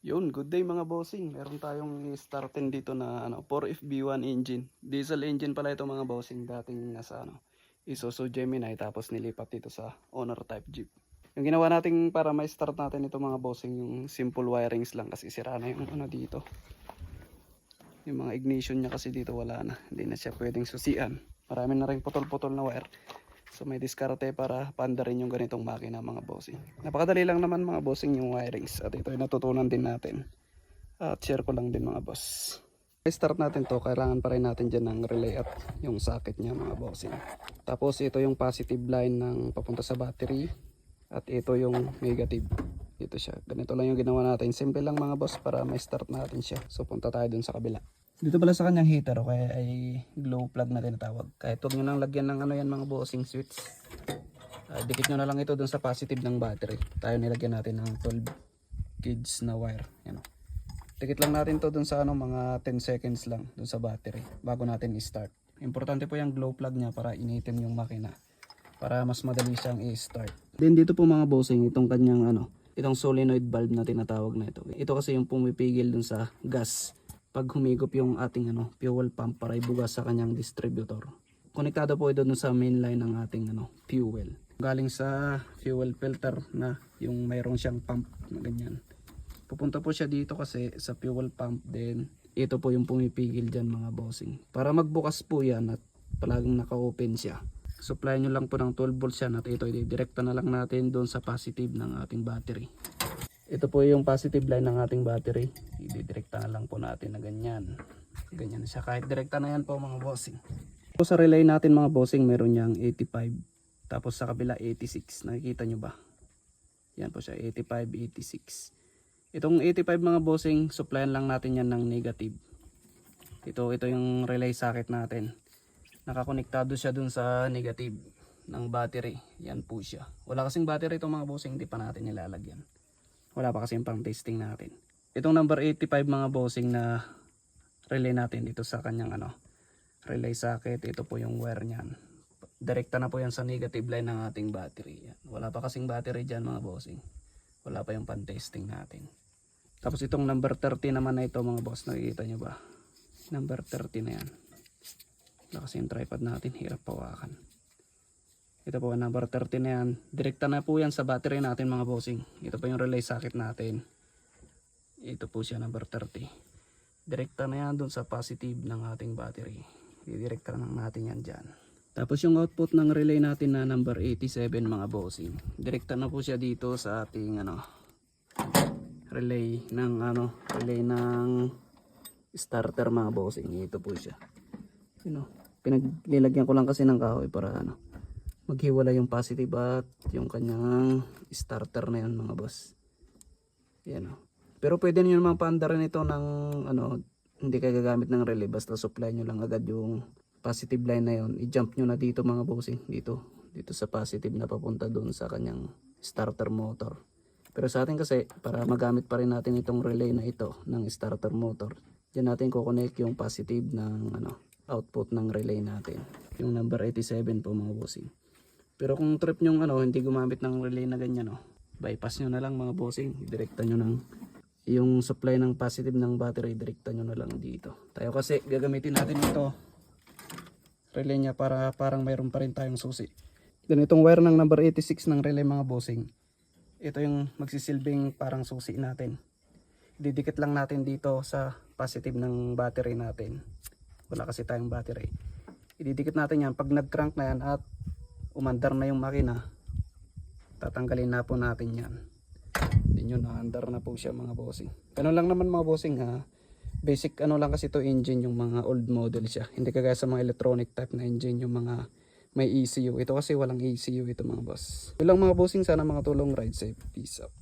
Yun, good day mga bossing. Meron tayong startin dito na 4FB1 engine. Diesel engine pala ito mga bossing. Dating nasa Isuzu Gemini tapos nilipat dito sa Honor type Jeep. Yung ginawa natin para ma-start natin ito mga bossing, yung simple wirings lang kasi sira na yung dito. Yung mga ignition niya kasi dito wala na. Hindi na siya pwedeng susian. Marami na rin putol-putol na wire. So may diskarte para paandarin yung ganitong makina mga bossing. Napakadali lang naman mga bossing yung wirings. At ito ay natutunan din natin. At share ko lang din mga boss. I-start natin to, kailangan pa rin natin dyan ng relay at yung socket niya mga bossing. Tapos ito yung positive line ng papunta sa battery. At ito yung negative. Ito siya. Ganito lang yung ginawa natin. Simple lang mga boss para may start natin siya. So punta tayo dun sa kabila. Dito pala sa kanyang heater o kaya ay glow plug na tinatawag. Kahit huwag nyo nang lagyan ng yan mga bossing switch. Dikit nyo na lang ito dun sa positive ng battery. Tayo nilagyan natin ng 12 gauge na wire. Yan o. Dikit lang natin to dun sa mga 10 seconds lang dun sa battery bago natin i-start. Importante po yung glow plug niya para initin yung makina. Para mas madali siyang i-start. Then dito po mga bossing itong kanyang itong solenoid valve na tinatawag na ito. Ito kasi yung pumipigil dun sa gas pag humigop yung ating fuel pump para ibugas sa kanyang distributor. Konektado po ito dun sa main line ng ating fuel. Galing sa fuel filter na yung mayroon siyang pump na ganyan. Pupunta po siya dito kasi sa fuel pump din. Ito po yung pumipigil dyan mga bossing. Para magbukas po yan at palaging naka-open siya. Supply nyo lang po ng 12 volts yan at ito i-direkta na lang natin doon sa positive ng ating battery. Ito po yung positive line ng ating battery. I-direkta na lang po natin na ganyan. Ganyan siya. Kahit direkta na yan po mga bossing. So, sa relay natin mga bossing meron niyang 85. Tapos sa kabila 86. Nakikita nyo ba? Yan po siya 85, 86. Itong 85 mga bossing, supplyan lang natin yan ng negative. Ito yung relay socket natin. Nakakonektado siya dun sa negative ng battery. Yan po siya. Wala kasing battery itong mga bossing, hindi pa natin nilalagyan. Wala pa kasing pang testing natin. Itong number 85 mga bossing na relay natin dito sa kanyang relay socket. Ito po yung wire niyan. Direkta na po yan sa negative line ng ating battery. Yan. Wala pa kasing battery dyan mga bossing. Wala pa yung pan-testing natin. Tapos itong number 30 naman na ito mga boss. Nakikita nyo ba? Number 30 na yan. Wala kasi yung tripod natin. Hirap pawakan. Ito po number 30 na yan. Direkta na po yan sa battery natin mga bossing. Ito po yung relay socket natin. Ito po siya number 30. Direkta na yan dun sa positive ng ating battery. Didirekta na natin yan dyan. Tapos yung output ng relay natin na number 87 mga bossing. Direkta na po siya dito sa ating relay ng starter mga bossing. Ito po siya. Pinaglilagyan ko lang kasi ng kahoy para maghiwala yung positive at yung kanyang starter na yan mga boss. Yan o. Pero pwede nyo naman paandarin ito ng hindi kayo gagamit ng relay. Basta supply nyo lang agad yung positive line na yon. I-jump nyo na dito mga bossing. Dito sa positive na papunta doon sa kanyang starter motor. Pero sa atin kasi para magamit pa rin natin itong relay na ito ng starter motor. Diyan natin kukonek yung positive ng output ng relay natin. Yung number 87 po mga bossing. Pero kung trip nyo hindi gumamit ng relay na ganyan bypass nyo na lang mga bossing. Direkta nyo ng yung supply ng positive ng battery. Direkta nyo na lang dito. Tayo kasi gagamitin natin ito relay niya para parang mayroon pa rin tayong susi. Ganitong wire ng number 86 ng relay mga bossing. Ito yung magsisilbing parang susi natin. Didikit lang natin dito sa positive ng battery natin. Wala kasi tayong battery. Ididikit natin yan. Pag nag-crank na yan at umandar na yung makina, tatanggalin na po natin yan. Yun, naandar na po siya mga bossing. Ganun lang naman mga bossing ha. Basic lang kasi to engine, yung mga old model siya. Hindi kagaya sa mga electronic type na engine, yung mga may ECU. Ito kasi walang ECU ito mga boss. Yun lang mga bossing, sana mga tulong ride safe. Peace out.